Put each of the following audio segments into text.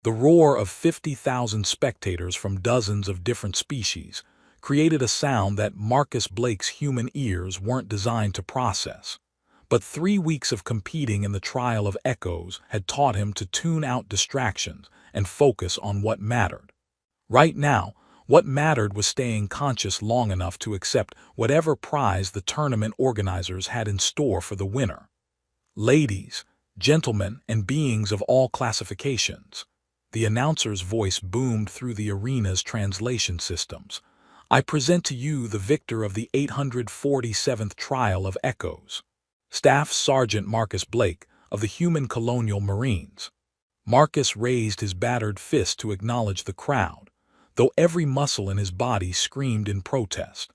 The roar of 50,000 spectators from dozens of different species created a sound that Marcus Blake's human ears weren't designed to process. But 3 weeks of competing in the trial of echoes had taught him to tune out distractions and focus on what mattered. Right now, what mattered was staying conscious long enough to accept whatever prize the tournament organizers had in store for the winner. Ladies, gentlemen, and beings of all classifications, the announcer's voice boomed through the arena's translation systems. I present to you the victor of the 847th Trial of Echoes, Staff Sergeant Marcus Blake of the Human Colonial Marines. Marcus raised his battered fist to acknowledge the crowd, though every muscle in his body screamed in protest.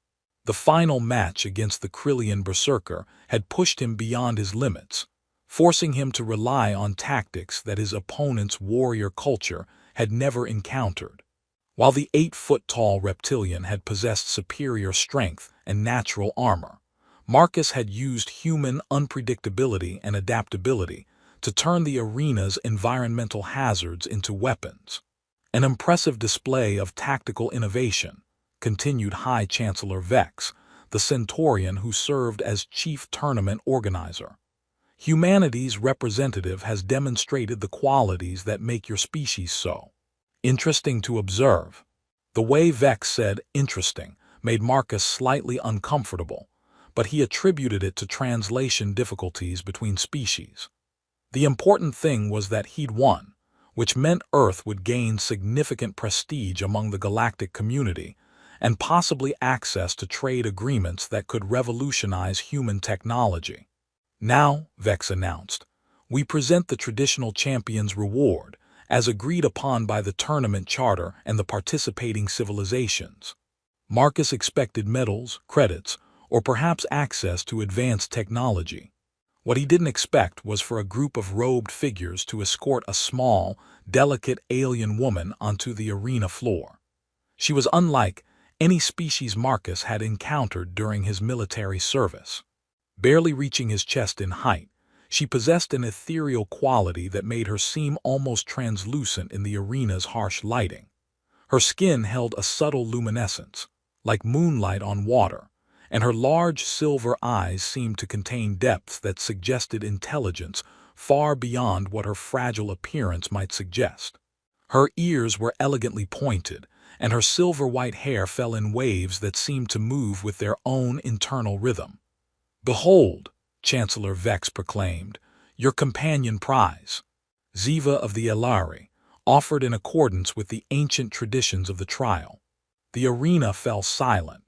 The final match against the Krillian berserker had pushed him beyond his limits, forcing him to rely on tactics that his opponent's warrior culture had never encountered. While the 8-foot-tall reptilian had possessed superior strength and natural armor, Marcus had used human unpredictability and adaptability to turn the arena's environmental hazards into weapons. An impressive display of tactical innovation, continued High Chancellor Vex, the Centaurian who served as chief tournament organizer. Humanity's representative has demonstrated the qualities that make your species so interesting to observe. The way Vex said interesting made Marcus slightly uncomfortable, but he attributed it to translation difficulties between species. The important thing was that he'd won, which meant Earth would gain significant prestige among the galactic community and possibly access to trade agreements that could revolutionize human technology. Now, Vex announced, we present the traditional champion's reward, as agreed upon by the tournament charter and the participating civilizations. Marcus expected medals, credits, or perhaps access to advanced technology. What he didn't expect was for a group of robed figures to escort a small, delicate alien woman onto the arena floor. She was unlike any species Marcus had encountered during his military service. Barely reaching his chest in height, she possessed an ethereal quality that made her seem almost translucent in the arena's harsh lighting. Her skin held a subtle luminescence, like moonlight on water, and her large silver eyes seemed to contain depths that suggested intelligence far beyond what her fragile appearance might suggest. Her ears were elegantly pointed, and her silver-white hair fell in waves that seemed to move with their own internal rhythm. "Behold," Chancellor Vex proclaimed, "your companion prize, Ziva of the Elari, offered in accordance with the ancient traditions of the trial." The arena fell silent.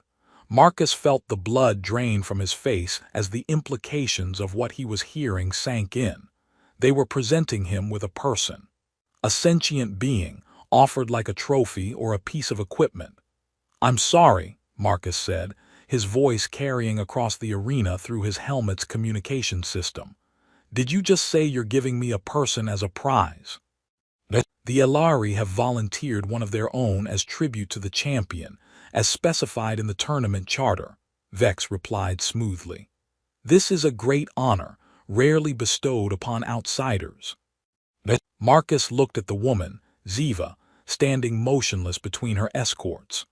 Marcus felt the blood drain from his face as the implications of what he was hearing sank in. They were presenting him with a person, a sentient being, offered like a trophy or a piece of equipment. "I'm sorry," Marcus said, his voice carrying across the arena through his helmet's communication system. "Did you just say you're giving me a person as a prize?" "The Elari have volunteered one of their own as tribute to the champion, as specified in the tournament charter," Vex replied smoothly. "This is a great honor, rarely bestowed upon outsiders." Marcus looked at the woman, Ziva, standing motionless between her escorts.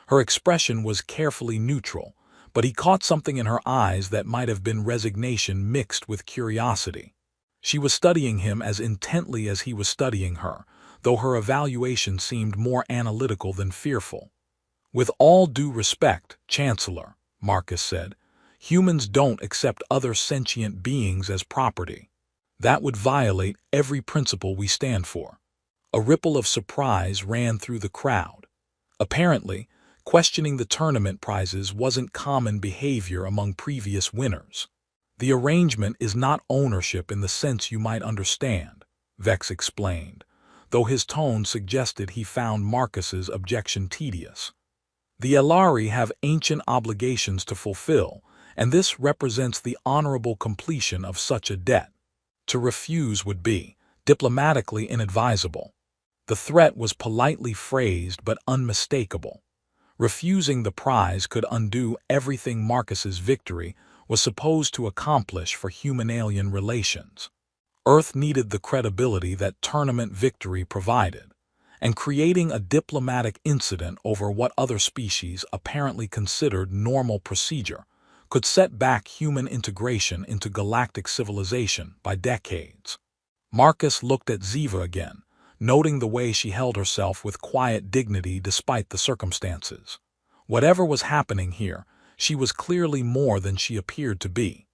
Her expression was carefully neutral, but he caught something in her eyes that might have been resignation mixed with curiosity. She was studying him as intently as he was studying her, though her evaluation seemed more analytical than fearful. "With all due respect, Chancellor," Marcus said, "humans don't accept other sentient beings as property. That would violate every principle we stand for." A ripple of surprise ran through the crowd. Apparently, questioning the tournament prizes wasn't common behavior among previous winners. "The arrangement is not ownership in the sense you might understand," Vex explained, though his tone suggested he found Marcus's objection tedious. "The Elari have ancient obligations to fulfill, and this represents the honorable completion of such a debt. To refuse would be diplomatically inadvisable." The threat was politely phrased but unmistakable. Refusing the prize could undo everything Marcus's victory was supposed to accomplish for human-alien relations. Earth needed the credibility that tournament victory provided, and creating a diplomatic incident over what other species apparently considered normal procedure could set back human integration into galactic civilization by decades. Marcus looked at Ziva again, noting the way she held herself with quiet dignity despite the circumstances. Whatever was happening here, she was clearly more than she appeared to be.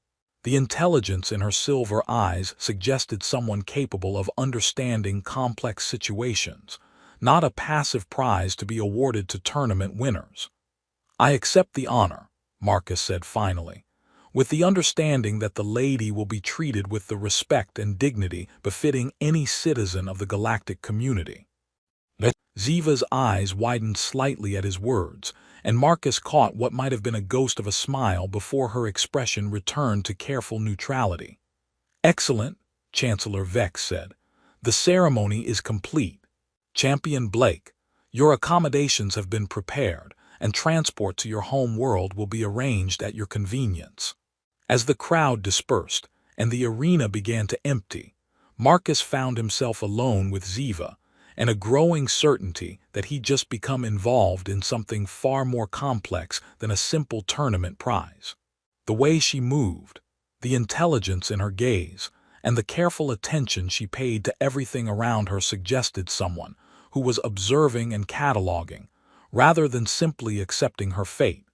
The intelligence in her silver eyes suggested someone capable of understanding complex situations, not a passive prize to be awarded to tournament winners. "I accept the honor," Marcus said finally, "with the understanding that the lady will be treated with the respect and dignity befitting any citizen of the galactic community." Ziva's eyes widened slightly at his words, and Marcus caught what might have been a ghost of a smile before her expression returned to careful neutrality. "Excellent," Chancellor Vex said. "The ceremony is complete. Champion Blake, your accommodations have been prepared, and transport to your home world will be arranged at your convenience." As the crowd dispersed and the arena began to empty, Marcus found himself alone with Ziva, and a growing certainty that he'd just become involved in something far more complex than a simple tournament prize. The way she moved, the intelligence in her gaze, and the careful attention she paid to everything around her suggested someone who was observing and cataloging, rather than simply accepting her fate.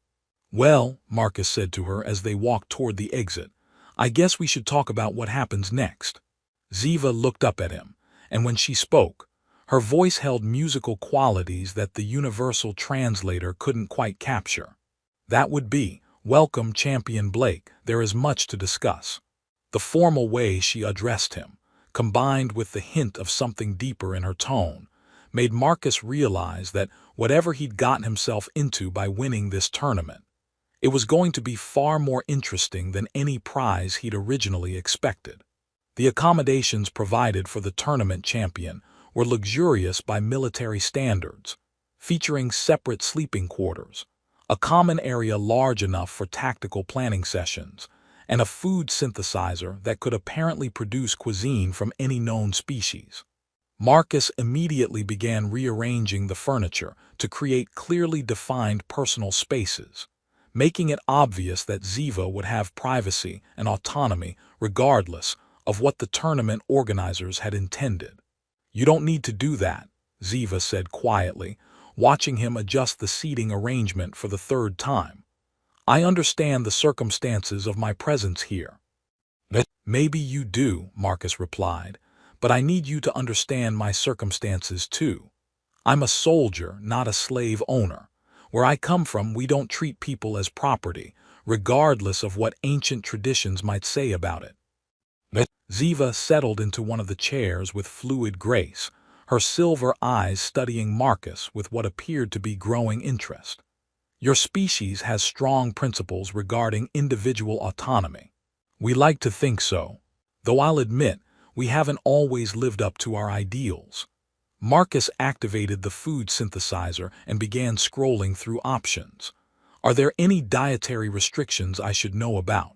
"Well," Marcus said to her as they walked toward the exit, "I guess we should talk about what happens next." Ziva looked up at him, and when she spoke, her voice held musical qualities that the universal translator couldn't quite capture. That would be, "Welcome, Champion Blake, there is much to discuss." The formal way she addressed him, combined with the hint of something deeper in her tone, made Marcus realize that whatever he'd gotten himself into by winning this tournament, it was going to be far more interesting than any prize he'd originally expected. The accommodations provided for the tournament champion were luxurious by military standards, featuring separate sleeping quarters, a common area large enough for tactical planning sessions, and a food synthesizer that could apparently produce cuisine from any known species. Marcus immediately began rearranging the furniture to create clearly defined personal spaces, making it obvious that Ziva would have privacy and autonomy regardless of what the tournament organizers had intended. "You don't need to do that," Ziva said quietly, watching him adjust the seating arrangement for the third time. "I understand the circumstances of my presence here." "Maybe you do," Marcus replied, "but I need you to understand my circumstances too. I'm a soldier, not a slave owner. Where I come from, we don't treat people as property, regardless of what ancient traditions might say about it." Ziva settled into one of the chairs with fluid grace, her silver eyes studying Marcus with what appeared to be growing interest. "Your species has strong principles regarding individual autonomy. We like to think so, though I'll admit we haven't always lived up to our ideals." Marcus activated the food synthesizer and began scrolling through options. "Are there any dietary restrictions I should know about?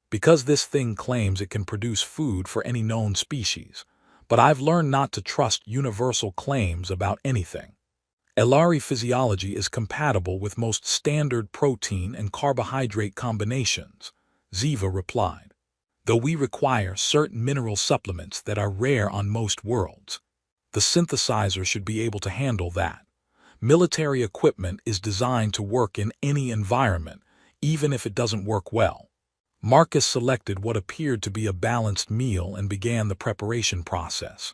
Because this thing claims it can produce food for any known species, but I've learned not to trust universal claims about anything. Elari physiology is compatible with most standard protein and carbohydrate combinations," Ziva replied, "though we require certain mineral supplements that are rare on most worlds. The synthesizer should be able to handle that. Military equipment is designed to work in any environment, even if it doesn't work well." Marcus selected what appeared to be a balanced meal and began the preparation process.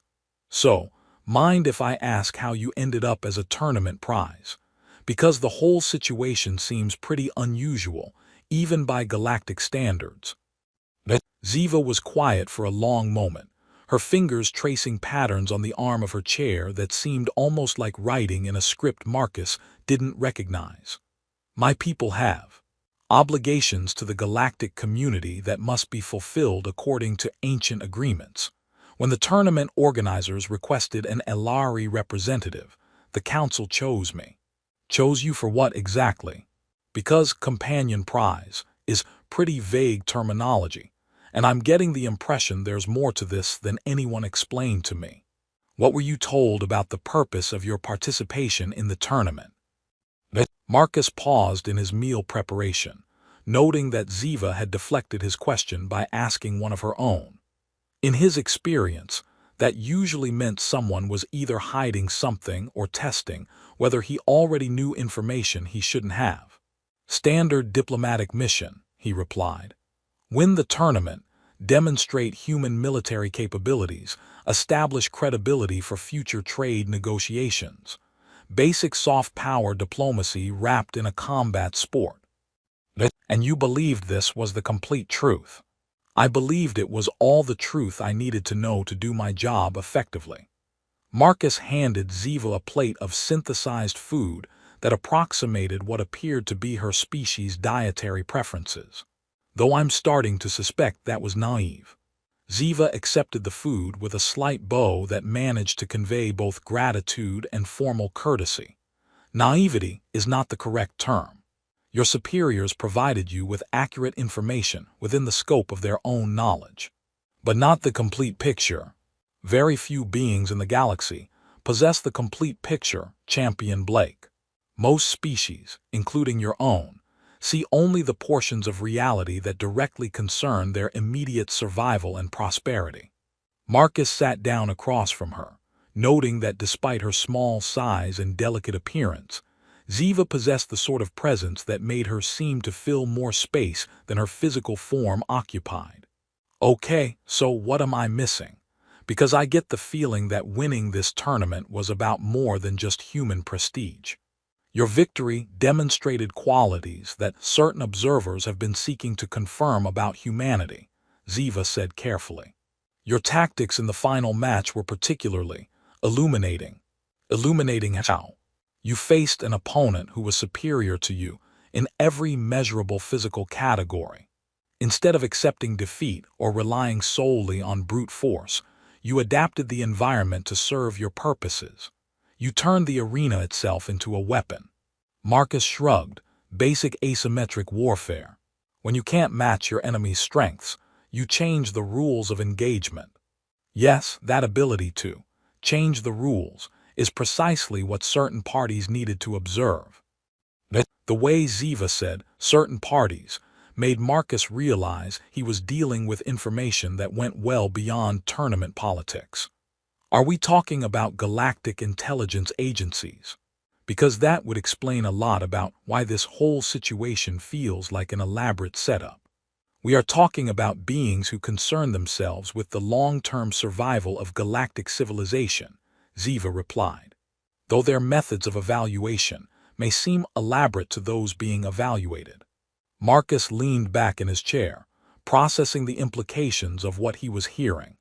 "So, mind if I ask how you ended up as a tournament prize? Because the whole situation seems pretty unusual, even by galactic standards." Ziva was quiet for a long moment, her fingers tracing patterns on the arm of her chair that seemed almost like writing in a script Marcus didn't recognize. "My people have obligations to the galactic community that must be fulfilled according to ancient agreements. When the tournament organizers requested an Elari representative, the council chose me." "Chose you for what exactly?" "Because companion prize is pretty vague terminology, and I'm getting the impression there's more to this than anyone explained to me. What were you told about the purpose of your participation in the tournament? Marcus paused in his meal preparation, noting that Ziva had deflected his question by asking one of her own. In his experience, that usually meant someone was either hiding something or testing whether he already knew information he shouldn't have. Standard diplomatic mission, he replied. Win the tournament, demonstrate human military capabilities, establish credibility for future trade negotiations. Basic soft power diplomacy wrapped in a combat sport. And you believed this was the complete truth. I believed it was all the truth I needed to know to do my job effectively. Marcus handed Ziva a plate of synthesized food that approximated what appeared to be her species' dietary preferences. Though I'm starting to suspect that was naive. Ziva accepted the food with a slight bow that managed to convey both gratitude and formal courtesy. Naivety is not the correct term. Your superiors provided you with accurate information within the scope of their own knowledge, but not the complete picture. Very few beings in the galaxy possess the complete picture, Champion Blake. Most species, including your own, see only the portions of reality that directly concern their immediate survival and prosperity. Marcus sat down across from her, noting that despite her small size and delicate appearance, Ziva possessed the sort of presence that made her seem to fill more space than her physical form occupied. Okay, so what am I missing? Because I get the feeling that winning this tournament was about more than just human prestige. Your victory demonstrated qualities that certain observers have been seeking to confirm about humanity, Ziva said carefully. Your tactics in the final match were particularly illuminating. Illuminating how? You faced an opponent who was superior to you in every measurable physical category. Instead of accepting defeat or relying solely on brute force, you adapted the environment to serve your purposes. You turned the arena itself into a weapon. Marcus shrugged. Basic asymmetric warfare. When you can't match your enemy's strengths, you change the rules of engagement. Yes, that ability to change the rules is precisely what certain parties needed to observe. The way Ziva said certain parties made Marcus realize he was dealing with information that went well beyond tournament politics. Are we talking about galactic intelligence agencies? Because that would explain a lot about why this whole situation feels like an elaborate setup. We are talking about beings who concern themselves with the long-term survival of galactic civilization, Ziva replied. Though their methods of evaluation may seem elaborate to those being evaluated. Marcus leaned back in his chair, processing the implications of what he was hearing.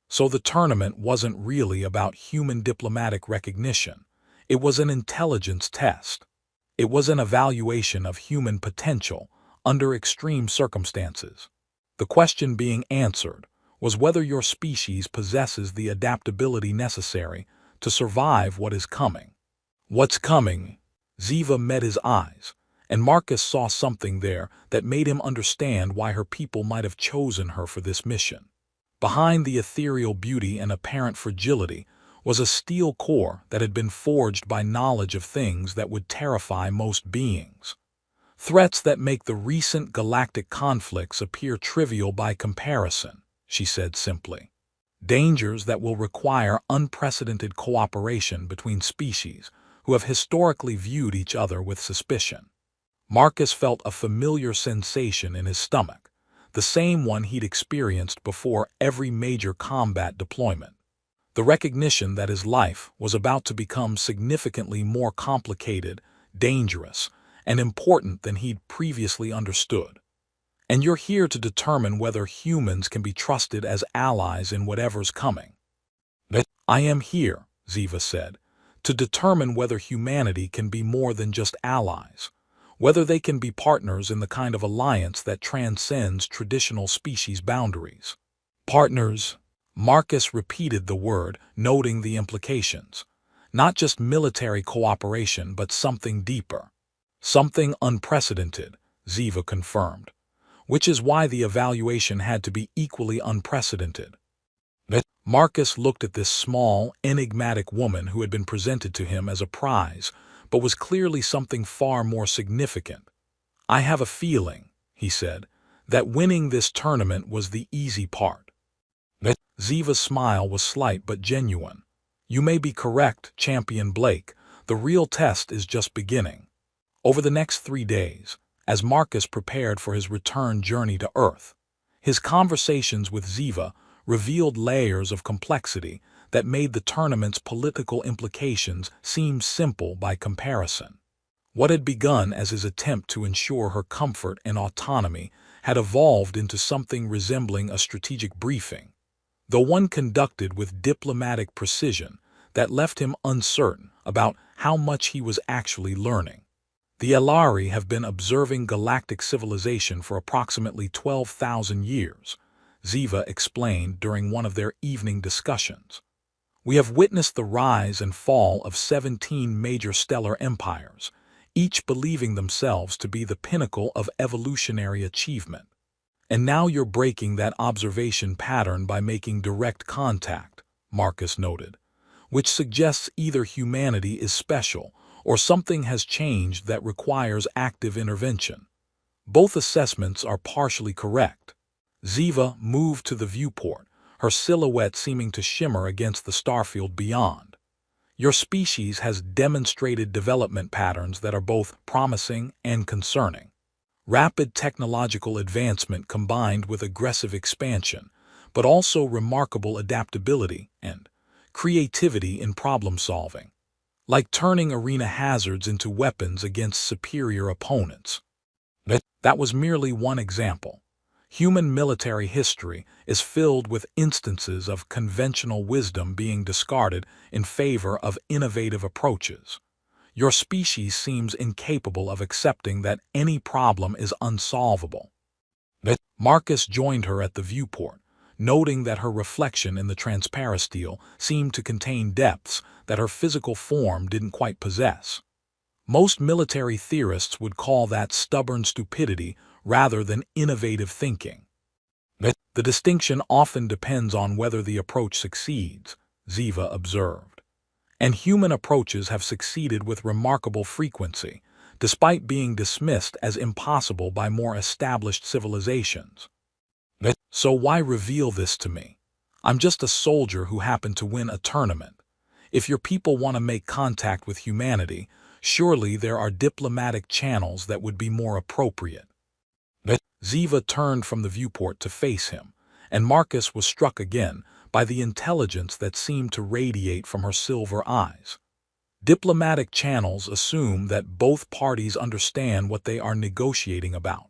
So the tournament wasn't really about human diplomatic recognition. It was an intelligence test. It was an evaluation of human potential under extreme circumstances. The question being answered was whether your species possesses the adaptability necessary to survive what is coming. What's coming? Ziva met his eyes, and Marcus saw something there that made him understand why her people might have chosen her for this mission. Behind the ethereal beauty and apparent fragility was a steel core that had been forged by knowledge of things that would terrify most beings. Threats that make the recent galactic conflicts appear trivial by comparison, she said simply. Dangers that will require unprecedented cooperation between species who have historically viewed each other with suspicion. Marcus felt a familiar sensation in his stomach, the same one he'd experienced before every major combat deployment. The recognition that his life was about to become significantly more complicated, dangerous, and important than he'd previously understood. And you're here to determine whether humans can be trusted as allies in whatever's coming. I am here, Ziva said, to determine whether humanity can be more than just allies, whether they can be partners in the kind of alliance that transcends traditional species boundaries. Partners? Marcus repeated the word, noting the implications. Not just military cooperation, but something deeper. Something unprecedented, Ziva confirmed. which is why the evaluation had to be equally unprecedented. Marcus looked at this small, enigmatic woman who had been presented to him as a prize, but was clearly something far more significant. "I have a feeling," he said, "that winning this tournament was the easy part." Ziva's smile was slight but genuine. "You may be correct, Champion Blake. The real test is just beginning." Over the next 3 days, as Marcus prepared for his return journey to Earth, his conversations with Ziva revealed layers of complexity that made the tournament's political implications seem simple by comparison. What had begun as his attempt to ensure her comfort and autonomy had evolved into something resembling a strategic briefing, though one conducted with diplomatic precision that left him uncertain about how much he was actually learning. The Elari have been observing galactic civilization for approximately 12,000 years, Ziva explained during one of their evening discussions. "We have witnessed the rise and fall of 17 major stellar empires, each believing themselves to be the pinnacle of evolutionary achievement. And now you're breaking that observation pattern by making direct contact," Marcus noted, "which suggests either humanity is special or something has changed that requires active intervention. Both assessments are partially correct." Ziva moved to the viewport, her silhouette seeming to shimmer against the starfield beyond. "Your species has demonstrated development patterns that are both promising and concerning. Rapid technological advancement combined with aggressive expansion, but also remarkable adaptability and creativity in problem-solving, like turning arena hazards into weapons against superior opponents." That was merely one example. Human military history is filled with instances of conventional wisdom being discarded in favor of innovative approaches. Your species seems incapable of accepting that any problem is unsolvable. Marcus joined her at the viewport, noting that her reflection in the transparisteel seemed to contain depths that her physical form didn't quite possess. Most military theorists would call that stubborn stupidity rather than innovative thinking. "The distinction often depends on whether the approach succeeds," Ziva observed. "And human approaches have succeeded with remarkable frequency, despite being dismissed as impossible by more established civilizations. So why reveal this to me? I'm just a soldier who happened to win a tournament. If your people want to make contact with humanity, surely there are diplomatic channels that would be more appropriate." Ziva turned from the viewport to face him, and Marcus was struck again by the intelligence that seemed to radiate from her silver eyes. Diplomatic channels assume that both parties understand what they are negotiating about.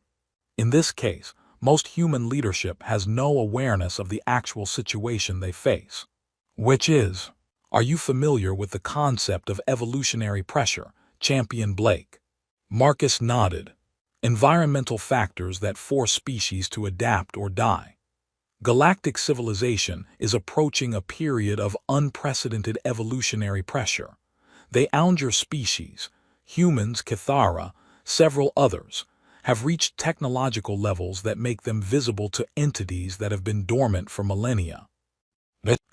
In this case, most human leadership has no awareness of the actual situation they face. Which is, are you familiar with the concept of evolutionary pressure, Champion Blake? Marcus nodded. Environmental factors that force species to adapt or die. Galactic civilization is approaching a period of unprecedented evolutionary pressure. They ound your species, humans, Cathara, several others, have reached technological levels that make them visible to entities that have been dormant for millennia.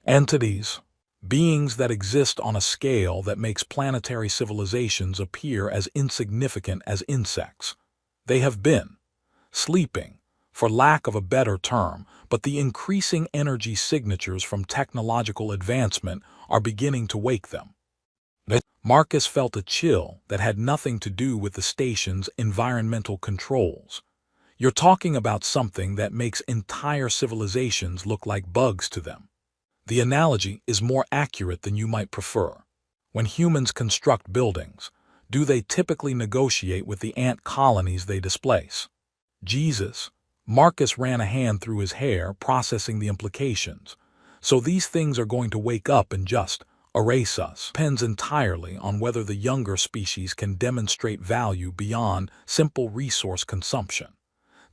Entities, beings that exist on a scale that makes planetary civilizations appear as insignificant as insects. They have been sleeping, for lack of a better term, but the increasing energy signatures from technological advancement are beginning to wake them. Marcus felt a chill that had nothing to do with the station's environmental controls. "You're talking about something that makes entire civilizations look like bugs to them. The analogy is more accurate than you might prefer. When humans construct buildings, do they typically negotiate with the ant colonies they displace?" Jesus, Marcus ran a hand through his hair, processing the implications. "So these things are going to wake up and just erase us." Depends entirely on whether the younger species can demonstrate value beyond simple resource consumption.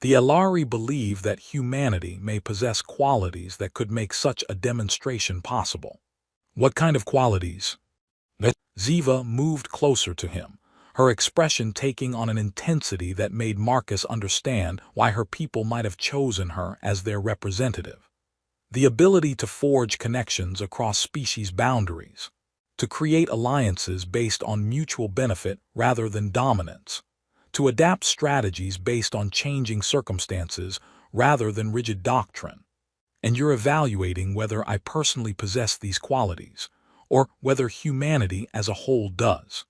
The Elari believe that humanity may possess qualities that could make such a demonstration possible. "What kind of qualities?" Ziva moved closer to him, her expression taking on an intensity that made Marcus understand why her people might have chosen her as their representative. The ability to forge connections across species boundaries, to create alliances based on mutual benefit rather than dominance, to adapt strategies based on changing circumstances rather than rigid doctrine. And you're evaluating whether I personally possess these qualities, or whether humanity as a whole does.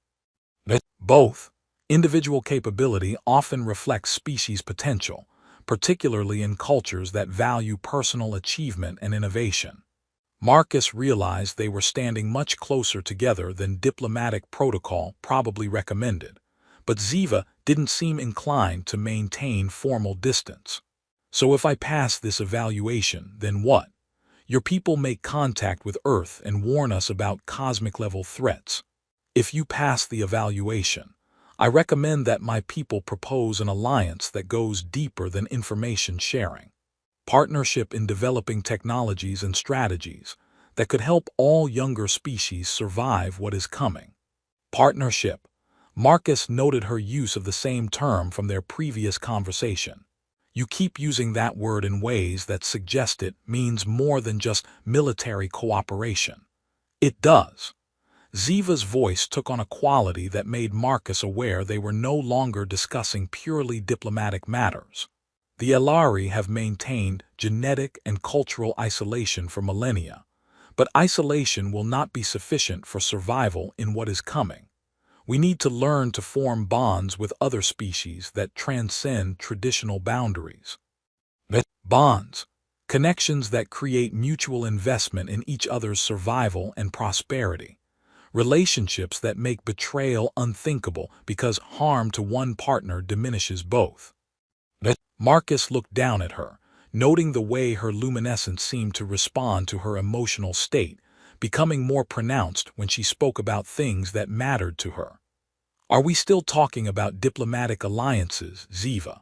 Both. Individual capability often reflects species potential, particularly in cultures that value personal achievement and innovation. Marcus realized they were standing much closer together than diplomatic protocol probably recommended, but Ziva didn't seem inclined to maintain formal distance. So if I pass this evaluation, then what? Your people make contact with Earth and warn us about cosmic-level threats. If you pass the evaluation, I recommend that my people propose an alliance that goes deeper than information sharing. Partnership in developing technologies and strategies that could help all younger species survive what is coming. Partnership. Marcus noted her use of the same term from their previous conversation. You keep using that word in ways that suggest it means more than just military cooperation. It does. Ziva's voice took on a quality that made Marcus aware they were no longer discussing purely diplomatic matters. The Elari have maintained genetic and cultural isolation for millennia, but isolation will not be sufficient for survival in what is coming. We need to learn to form bonds with other species that transcend traditional boundaries. Bonds. Connections that create mutual investment in each other's survival and prosperity. Relationships that make betrayal unthinkable because harm to one partner diminishes both. Marcus looked down at her, noting the way her luminescence seemed to respond to her emotional state, becoming more pronounced when she spoke about things that mattered to her. Are we still talking about diplomatic alliances, Ziva?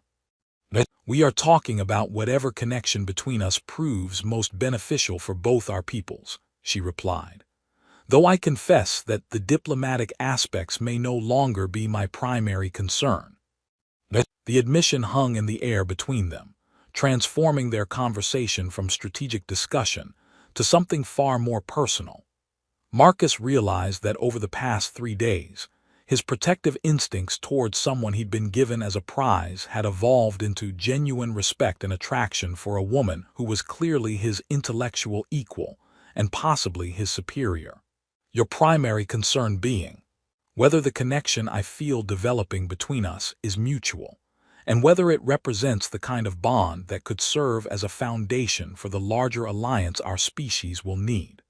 We are talking about whatever connection between us proves most beneficial for both our peoples, she replied. Though I confess that the diplomatic aspects may no longer be my primary concern. The admission hung in the air between them, transforming their conversation from strategic discussion to something far more personal. Marcus realized that over the past 3 days, his protective instincts towards someone he'd been given as a prize had evolved into genuine respect and attraction for a woman who was clearly his intellectual equal and possibly his superior. Your primary concern being whether the connection I feel developing between us is mutual, and whether it represents the kind of bond that could serve as a foundation for the larger alliance our species will need.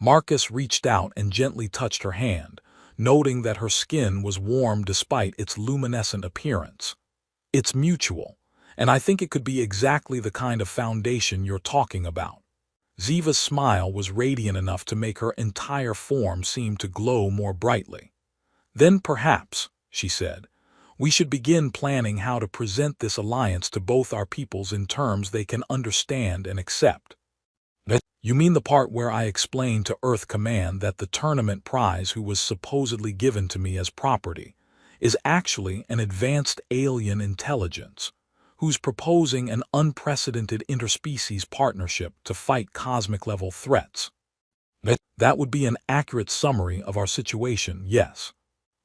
Marcus reached out and gently touched her hand, noting that her skin was warm despite its luminescent appearance. It's mutual, and I think it could be exactly the kind of foundation you're talking about. Ziva's smile was radiant enough to make her entire form seem to glow more brightly. Then perhaps, she said, we should begin planning how to present this alliance to both our peoples in terms they can understand and accept. You mean the part where I explained to Earth Command that the tournament prize who was supposedly given to me as property is actually an advanced alien intelligence who's proposing an unprecedented interspecies partnership to fight cosmic-level threats? That would be an accurate summary of our situation, yes.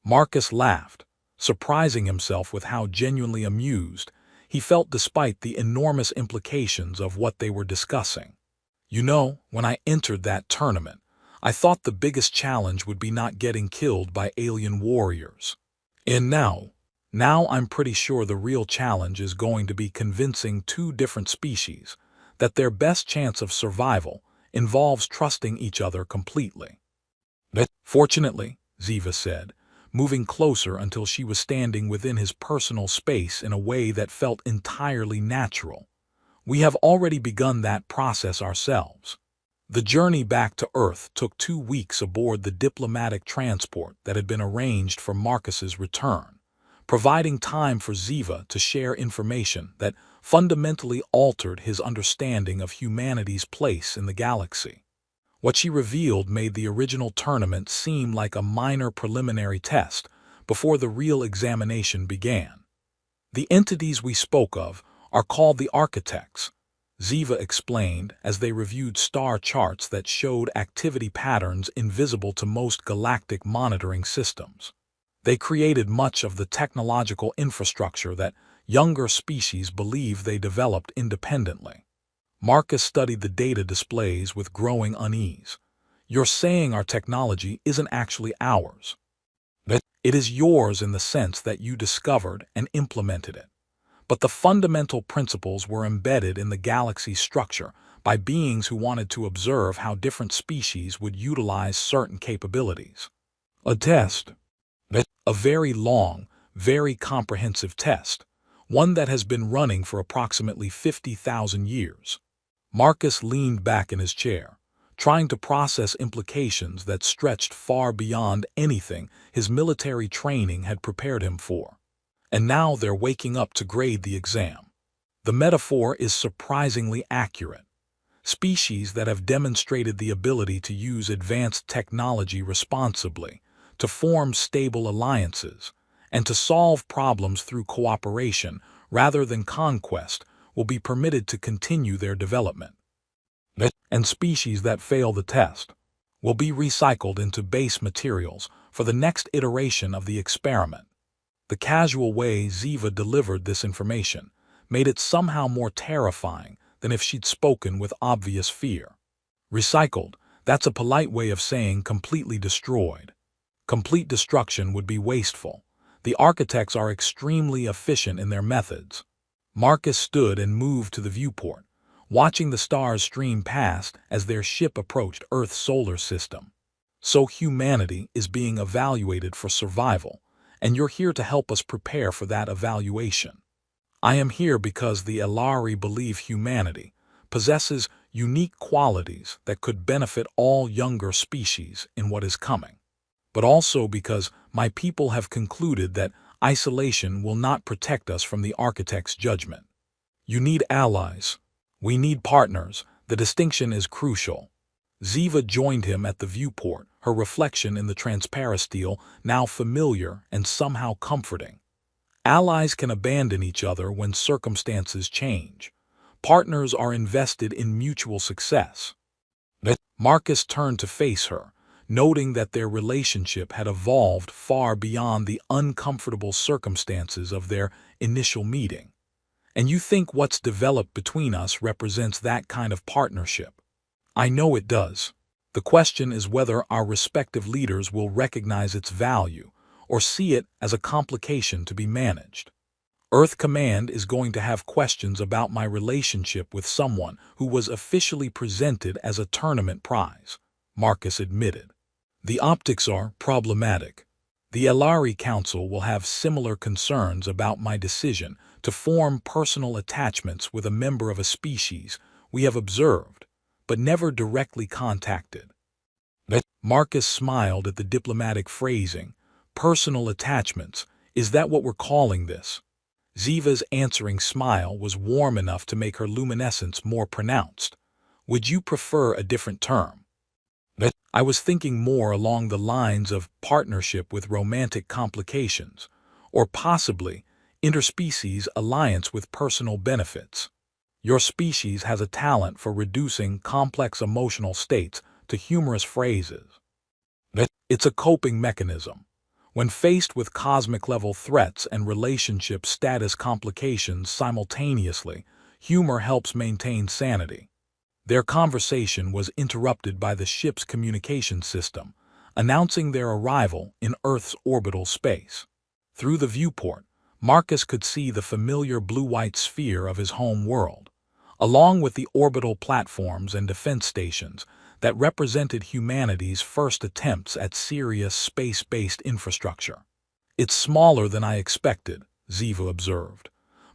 Marcus laughed, surprising himself with how genuinely amused he felt despite the enormous implications of what they were discussing. You know, when I entered that tournament, I thought the biggest challenge would be not getting killed by alien warriors. And now I'm pretty sure the real challenge is going to be convincing 2 different species that their best chance of survival involves trusting each other completely. Fortunately, Ziva said, moving closer until she was standing within his personal space in a way that felt entirely natural. We have already begun that process ourselves. The journey back to Earth took 2 weeks aboard the diplomatic transport that had been arranged for Marcus's return, providing time for Ziva to share information that fundamentally altered his understanding of humanity's place in the galaxy. What she revealed made the original tournament seem like a minor preliminary test, before the real examination began. The entities we spoke of are called the architects, Ziva explained as they reviewed star charts that showed activity patterns invisible to most galactic monitoring systems. They created much of the technological infrastructure that younger species believe they developed independently. Marcus studied the data displays with growing unease. "You're saying our technology isn't actually ours. It is yours in the sense that you discovered and implemented it. But the fundamental principles were embedded in the galaxy's structure by beings who wanted to observe how different species would utilize certain capabilities. A test. A very long, very comprehensive test, one that has been running for approximately 50,000 years." Marcus leaned back in his chair, trying to process implications that stretched far beyond anything his military training had prepared him for. And now they're waking up to grade the exam. The metaphor is surprisingly accurate. Species that have demonstrated the ability to use advanced technology responsibly, to form stable alliances, and to solve problems through cooperation rather than conquest will be permitted to continue their development. And species that fail the test will be recycled into base materials for the next iteration of the experiment. The casual way Ziva delivered this information made it somehow more terrifying than if she'd spoken with obvious fear. Recycled, that's a polite way of saying completely destroyed. Complete destruction would be wasteful. The architects are extremely efficient in their methods. Marcus stood and moved to the viewport, watching the stars stream past as their ship approached Earth's solar system. "So humanity is being evaluated for survival, and you're here to help us prepare for that evaluation." "I am here because the Elari believe humanity possesses unique qualities that could benefit all younger species in what is coming, but also because my people have concluded that isolation will not protect us from the architect's judgment. You need allies. We need partners. The distinction is crucial." Ziva joined him at the viewport, her reflection in the transparent steel now familiar and somehow comforting. Allies can abandon each other when circumstances change. Partners are invested in mutual success. Marcus turned to face her, noting that their relationship had evolved far beyond the uncomfortable circumstances of their initial meeting. "And you think what's developed between us represents that kind of partnership?" "I know it does. The question is whether our respective leaders will recognize its value or see it as a complication to be managed. Earth Command is going to have questions about my relationship with someone who was officially presented as a tournament prize," Marcus admitted. "The optics are problematic. The Elari Council will have similar concerns about my decision to form personal attachments with a member of a species we have observed, but never directly contacted." Marcus smiled at the diplomatic phrasing. "Personal attachments, is that what we're calling this?" Ziva's answering smile was warm enough to make her luminescence more pronounced. "Would you prefer a different term?" "I was thinking more along the lines of partnership with romantic complications, or possibly interspecies alliance with personal benefits. Your species has a talent for reducing complex emotional states to humorous phrases. It's a coping mechanism. When faced with cosmic-level threats and relationship status complications simultaneously, humor helps maintain sanity." Their conversation was interrupted by the ship's communication system, announcing their arrival in Earth's orbital space. Through the viewport, Marcus could see the familiar blue-white sphere of his home world, along with the orbital platforms and defense stations that represented humanity's first attempts at serious space-based infrastructure. "It's smaller than I expected," Ziva observed.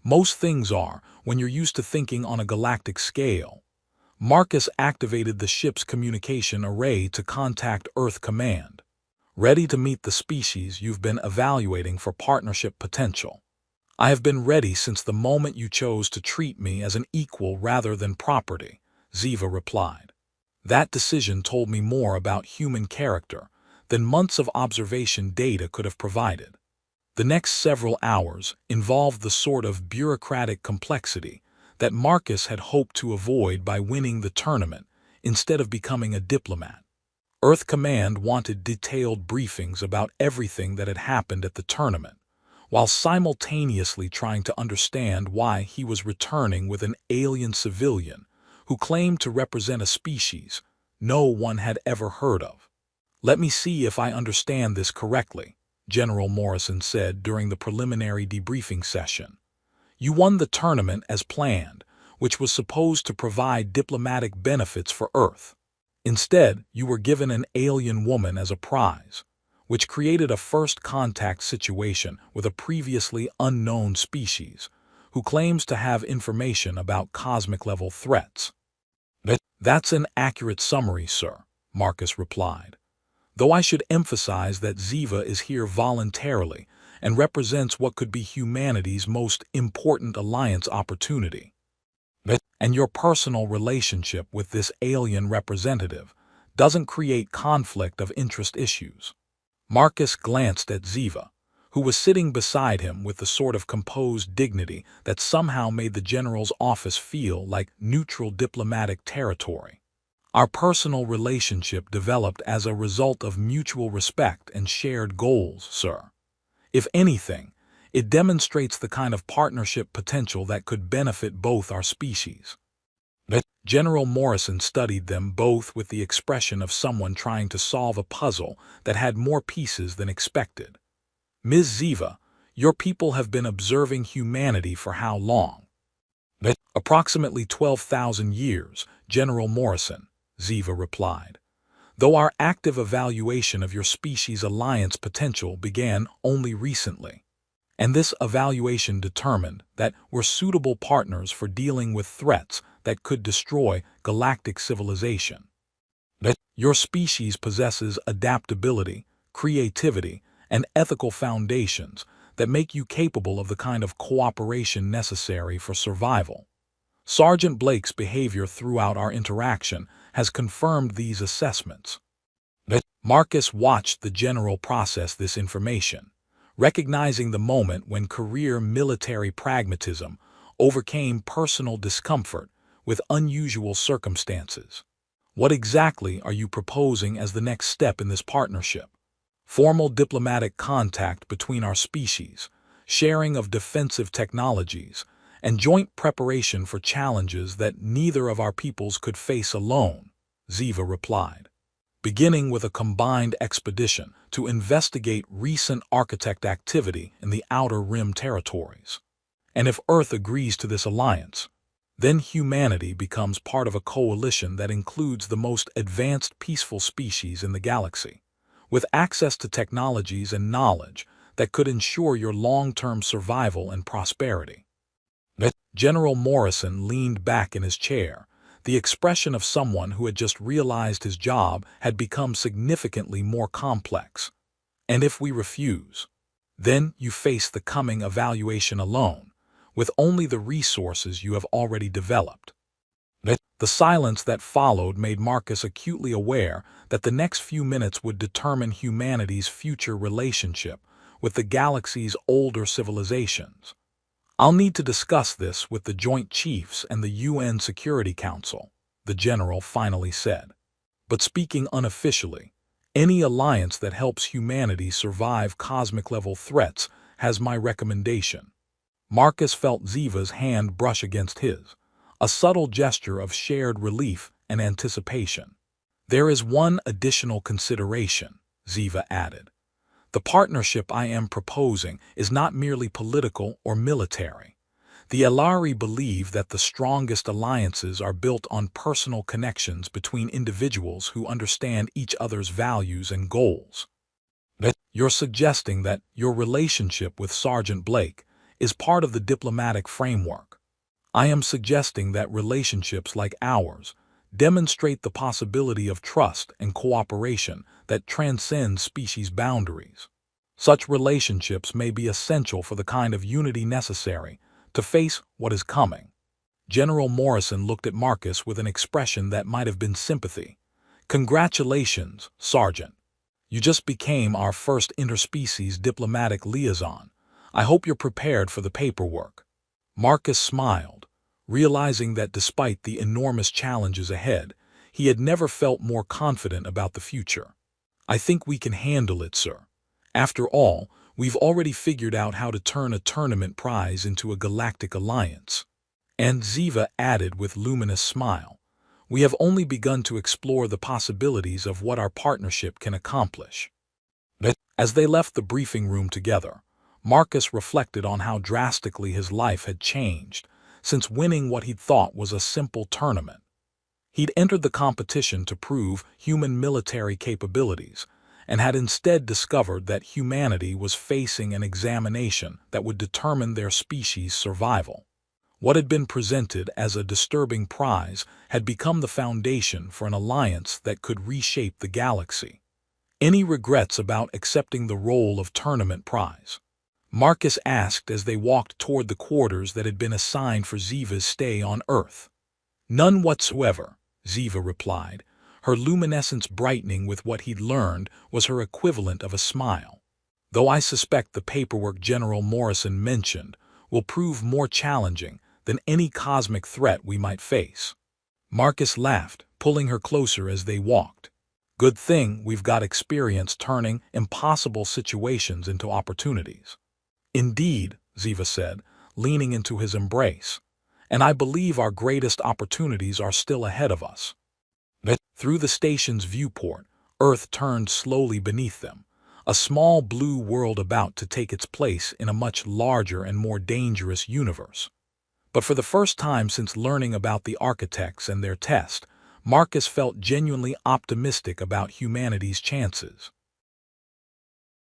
"Most things are when you're used to thinking on a galactic scale." Marcus activated the ship's communication array to contact Earth Command. "Ready to meet the species you've been evaluating for partnership potential. I have been ready since the moment you chose to treat me as an equal rather than property," Ziva replied. "That decision told me more about human character than months of observation data could have provided." The next several hours involved the sort of bureaucratic complexity that Marcus had hoped to avoid by winning the tournament instead of becoming a diplomat. Earth Command wanted detailed briefings about everything that had happened at the tournament, while simultaneously trying to understand why he was returning with an alien civilian who claimed to represent a species no one had ever heard of. "Let me see if I understand this correctly," General Morrison said during the preliminary debriefing session. "You won the tournament as planned, which was supposed to provide diplomatic benefits for Earth. Instead, you were given an alien woman as a prize, which created a first contact situation with a previously unknown species who claims to have information about cosmic-level threats." "That's an accurate summary, sir," Marcus replied, "though I should emphasize that Ziva is here voluntarily and represents what could be humanity's most important alliance opportunity. And your personal relationship with this alien representative doesn't create conflict of interest issues." Marcus glanced at Ziva, who was sitting beside him with the sort of composed dignity that somehow made the general's office feel like neutral diplomatic territory. "Our personal relationship developed as a result of mutual respect and shared goals, sir. If anything, it demonstrates the kind of partnership potential that could benefit both our species." General Morrison studied them both with the expression of someone trying to solve a puzzle that had more pieces than expected. "Ms. Ziva, your people have been observing humanity for how long?" "Approximately 12,000 years, General Morrison," Ziva replied, "though our active evaluation of your species' alliance potential began only recently. And this evaluation determined that we're suitable partners for dealing with threats that could destroy galactic civilization. Your species possesses adaptability, creativity, and ethical foundations that make you capable of the kind of cooperation necessary for survival. Sergeant Blake's behavior throughout our interaction has confirmed these assessments." Marcus watched the general process this information, recognizing the moment when career military pragmatism overcame personal discomfort with unusual circumstances. "What exactly are you proposing as the next step in this partnership?" "Formal diplomatic contact between our species, sharing of defensive technologies, and joint preparation for challenges that neither of our peoples could face alone," Ziva replied. "Beginning with a combined expedition to investigate recent architect activity in the Outer Rim territories. And if Earth agrees to this alliance, then humanity becomes part of a coalition that includes the most advanced peaceful species in the galaxy, with access to technologies and knowledge that could ensure your long-term survival and prosperity." General Morrison leaned back in his chair, the expression of someone who had just realized his job had become significantly more complex. "And if we refuse, then you face the coming evaluation alone, with only the resources you have already developed." The silence that followed made Marcus acutely aware that the next few minutes would determine humanity's future relationship with the galaxy's older civilizations. "I'll need to discuss this with the Joint Chiefs and the UN Security Council," the general finally said. "But speaking unofficially, any alliance that helps humanity survive cosmic-level threats has my recommendation." Marcus felt Ziva's hand brush against his, a subtle gesture of shared relief and anticipation. "There is one additional consideration," Ziva added. "The partnership I am proposing is not merely political or military. The Elari believe that the strongest alliances are built on personal connections between individuals who understand each other's values and goals." "You're suggesting that your relationship with Sergeant Blake is part of the diplomatic framework." "I am suggesting that relationships like ours demonstrate the possibility of trust and cooperation that transcend species boundaries. Such relationships may be essential for the kind of unity necessary to face what is coming." General Morrison looked at Marcus with an expression that might have been sympathy. "Congratulations, Sergeant. You just became our first interspecies diplomatic liaison. I hope you're prepared for the paperwork." Marcus smiled, realizing that despite the enormous challenges ahead, he had never felt more confident about the future. "I think we can handle it, sir. After all, we've already figured out how to turn a tournament prize into a galactic alliance." And Ziva added with luminous smile, "We have only begun to explore the possibilities of what our partnership can accomplish." As they left the briefing room together, Marcus reflected on how drastically his life had changed since winning what he'd thought was a simple tournament. He'd entered the competition to prove human military capabilities, and had instead discovered that humanity was facing an examination that would determine their species' survival. What had been presented as a disturbing prize had become the foundation for an alliance that could reshape the galaxy. "Any regrets about accepting the role of tournament prize?" Marcus asked as they walked toward the quarters that had been assigned for Ziva's stay on Earth. "None whatsoever," Ziva replied, her luminescence brightening with what he'd learned was her equivalent of a smile. "Though I suspect the paperwork General Morrison mentioned will prove more challenging than any cosmic threat we might face." Marcus laughed, pulling her closer as they walked. "Good thing we've got experience turning impossible situations into opportunities." "Indeed," Ziva said, leaning into his embrace, "and I believe our greatest opportunities are still ahead of us." Through the station's viewport, Earth turned slowly beneath them, a small blue world about to take its place in a much larger and more dangerous universe. But for the first time since learning about the architects and their test, Marcus felt genuinely optimistic about humanity's chances.